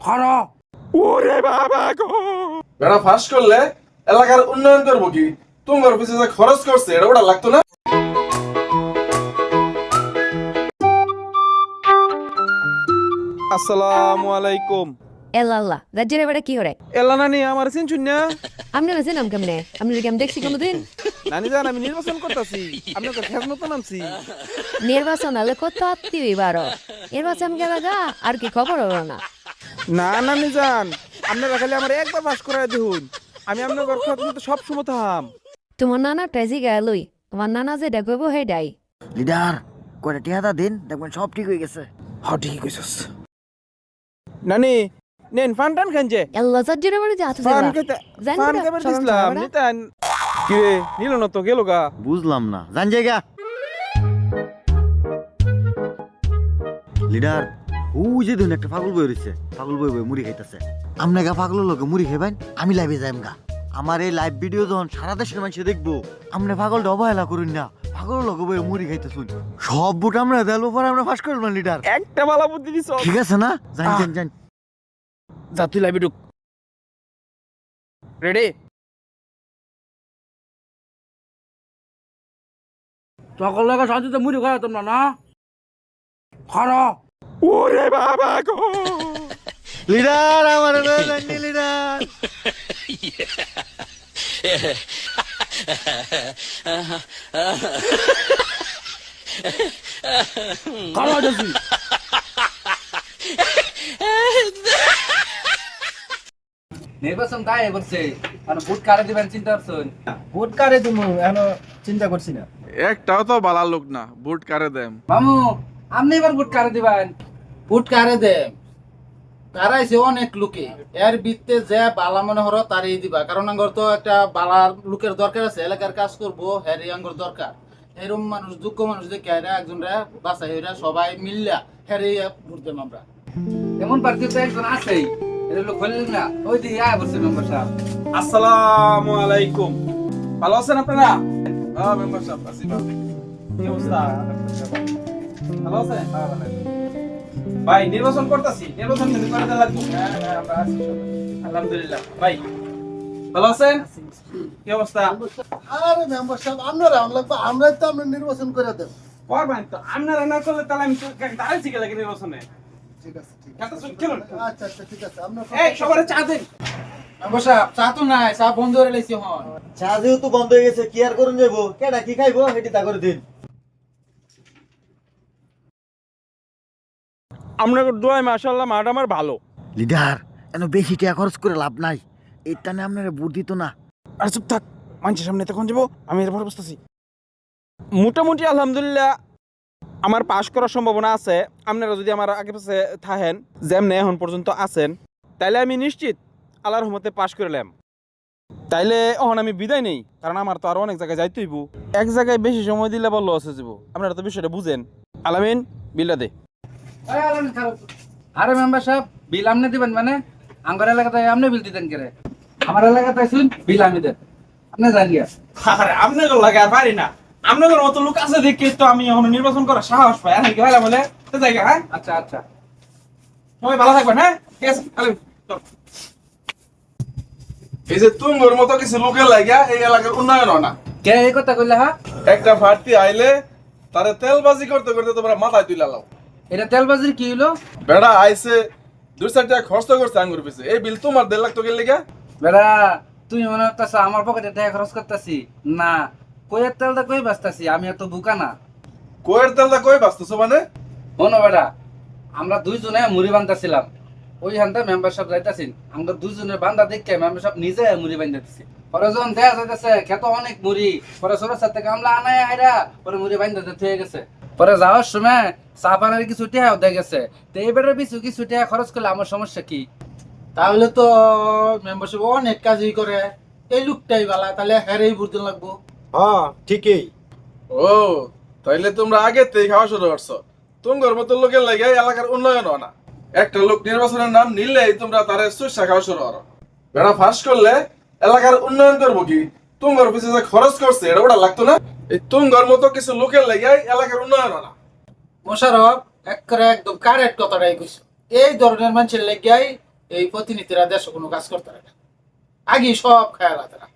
খারা ওরে বাবা গো, বেড়া ফাঁস করলে এলাকার উন্নয়ন করবো কি? তোমার পিছনে যে খরচ করছে এটা ওটা লাগতো না? আসসালামু আলাইকুম। এল্লাল্লাহ রাজ্যের এবারে কি করে এলা নানি আমার চিনছুন না? আপনি বেছেন নাম কেমনে আপনি কি আমি দেখছি কোনোদিন নানি জান আমি নির্বাচন করতেছি, আপনাকে খেজ মতো নামছি। নির্বাচন হলে কত আত্মীয় এবারও নির্বাচন গেল গা আর কি খবর হলো না না নানি জান, আপনারা খালি আমার একবার পাস করাই দেখুন, আমি আপনার ঘর তো সব সময় থাম। তোমার নানা ট্রেজি গেলই তোমার নানা যে দেখব হে ডাই লিডার কয়টা টিহাদা দিন দেখবেন সব ঠিক হয়ে গেছে। হ্যাঁ ঠিক কইছস নানি, নেন ফান টান খান যে আল্লাহ রাজ্যের এবারে যা আছে ফান খেতে ফান কেবার দিছিলাম নিতান কি রে নিল না তো গেল গা। বুঝলাম না জান জায়গা লিডার ও যে দিন একটা পাগল বই রয়েছে, পাগল বই বই মুড়ি খাইতেছে। আমনে গা পাগলের লোকে মুড়ি খাইবেন, আমি লাইভে যাইম গা। আমার এই লাইভ ভিডিও যখন সারা দেশের মানুষ দেখবো, আমনে পাগলটা অবহেলা করুন না। পাগলের লোকে বই মুড়ি খাইতেছুন, সব বুট আমরা দেওয়ার পর আমরা ফাঁস করলাম লিডার। একটা বালা বুদ্ধি দিছ, ঠিক আছে না? জান জান জান যা তুই লাইবি ঢুক। রেডি? সকল লোকের শান্তিতে মুড়ি খাওয়া তোমরা না খারা ওরে বাবা গো, লিডার আমার জানি লিডার খারা যাচ্ছি নির্বাচন গায়ে বলছে মানে ভোট কারে দিবেন চিন্তা করছেন? ভোট কারে তুমি এখনো চিন্তা করছি না। একটাও তো বালা লোক না, বুট কারে দেম। মামু আপনি এবার ভোট কারে দিবেন? ভোট কারে দে কারাইছে অনেক লোকে, এর ভিত্তে যে বালা মনে হলো তারই দিবা, কারণ আঙ্গর তো একটা বালার লোকের দরকার আছে, এলাকার কাজ করবো হ্যারি আঙ্গর দরকার। এরম মানুষ যোগ্য মানুষ দেখে এরা একজন বাসাই হইরা সবাই মিললা হ্যারি ভোট দেব আমরা। এমন প্রার্থী তো একজন আছেই, এটা লোক বললেন না ওই দিকে আয় বলছে মেম্বার সাহেব। আসসালামু আলাইকুম, ভালো আছেন আপনারা? হ্যাঁ মেম্বার সাহেব আছি ভালো। কি অবস্থা? ভালো আছেন? হ্যাঁ ভালো আছি। ভাই নির্বাচন করতেছি, নির্বাচন কিন্তু করে দেওয়া লাগবে। হ্যাঁ হ্যাঁ আমরা আছি সবাই আলহামদুলিল্লাহ। ভাই ভালো আছেন? কি অবস্থা? আরে মেম্বার সাহেব আপনারা লাগবে, আমরাই তো আমরা নির্বাচন করে দেব। করবেন তো, আপনারা না করলে তাহলে আমি দাঁড়াইছি কে লাগে নির্বাচনে। ঠিক আছে ঠিক কথা শুন খেলুন। আছে, আচ্ছা আচ্ছা ঠিক আছে আপনার এই সবার চা দেন। মেম্বার সাহেব চা তো নাই, চা বন্ধ করে লাইছি হন। চা যেহেতু বন্ধ হয়ে গেছে কি আর করুন যাবো, কেডা কি খাইবো সেটি তা করে দিন। আপনাকে দোয়াই মাশাআল্লাহ মাঠ আমার ভালো। লিডার এন বেশি টাকা খরচ করে লাভ নাই, এই টানে আপনারা ভোট দিত না। আর চুপ থাক, মানুষের সামনে তখন যাবো, আমি এরপর বসতেছি। মোটামুটি আলহামদুলিল্লাহ আমার পাশ করার সম্ভাবনা আছে। আপনারা যদি আমার আগে পাশে থাকেন যেমনি এখন পর্যন্ত আছেন, তাইলে আমি নিশ্চিত আল্লাহর রহমতে পাশ করলাম। তাইলে এখন আমি বিদায় নেই, কারণ আমার তো আরো অনেক জায়গায় যাইতে হইব। এক জায়গায় বেশি সময় দিলে বললো আছে যাব, আপনারা তো বিষয়টা বুঝেন। আলামিন বিল্লা দে। আরে মেম্বার সাহেব বিল আপনি দিবেন মানে? আমার এলাকাতে আপনি বিল দিতেন কে রে? আমার এলাকাতে শুন বিল আমি দেন, আপনি জানিয়া। আরে আপনাদের লাগে আর পারি না, আপনাদের মতো লোক আছে দেখে তো আমি এখন নির্বাচন করার সাহস পাই। আর কি ভাইলা বলে তো জায়গা। হ্যাঁ আচ্ছা আচ্ছা সবাই ভালো থাকবেন। হ্যাঁ ঠিক আছে আলামিন চল। এই যে তোমার মতো কিছু লোকের লাগিয়া এই এলাকার উন্নয়ন হয় না। কে এই কথা কইলা? হ্যাঁ একটা প্রার্থী আইলে তারে তেলবাজি করতে করতে তোমরা মাথায় তুলে লাও। এটা তেলবাজির কি হইলো? বেড়া আইছে 2-4 টাকা খরচ করছে আঙ্গুর পিছে, এই বিল তোমার 1.5 লাখ টাকা লেগে। বেড়া তুমি মনে করতেছ আমার পকেটে টাকা খরচ করতেছি? না, কইয়ের তেলটা কই বাঁচতেছি, আমি এত বোকা না। কোয়ের তেলটা কই বাঁচতেছো মানে? শোনো বেড়া, আমরা দুইজনে মুড়ি বান্ধাছিলাম, ওই হান্তা মেম্বারশিপ যাইতাছি, আমরা দুইজনের বান্ধা দেখে মেম্বারশিপ নিজে মুড়ি বান্ধাতেছি। পরে যখন দেয়া যাইতেছে খেতো অনেক মুড়ি, পরে ছোট সাথে কামলা আনায় আইরা পরে মুড়ি বান্ধাতে থেকে গেছে। পরে যাওয়ার সময় চা পানের কিছু টিহাও দিয়ে গেছে। তো এবারে কিছু টিহা খরচ করলে আমার সমস্যা কি? তাহলে তো মেম্বারশিপ অনেক কাজই করে, এই লোকটাই বালা, তাহলে হ্যারেই ভোট দিন লাগবো। হ্যাঁ ঠিকই। ও তাইলে তোমরা আগে থেকে খাওয়া শুরু করছো। তোমার মতো লোকের লাগে এলাকার উন্নয়ন হয় না। একটা লোক নির্বাচনের নাম নিলেই তোমরা তারে সুস্বা খাওয়া শুরু করো। বেড়া ফাঁস করলে এলাকার উন্নয়ন করবো কি? তোমার পিছনে যে খরচ করছে এটা ওটা লাগতো না? এই তোমার মতো কিছু লোকের লাগে এলাকার উন্নয়ন হয় না। মোশারফ একদম কারেক্ট কথাটাই কইছো। এই ধরনের মানুষের লেগাই এই প্রতিনিধিরা দেশে কোনো কাজ করতে পারে না, আগে সব খায়ালা তারা।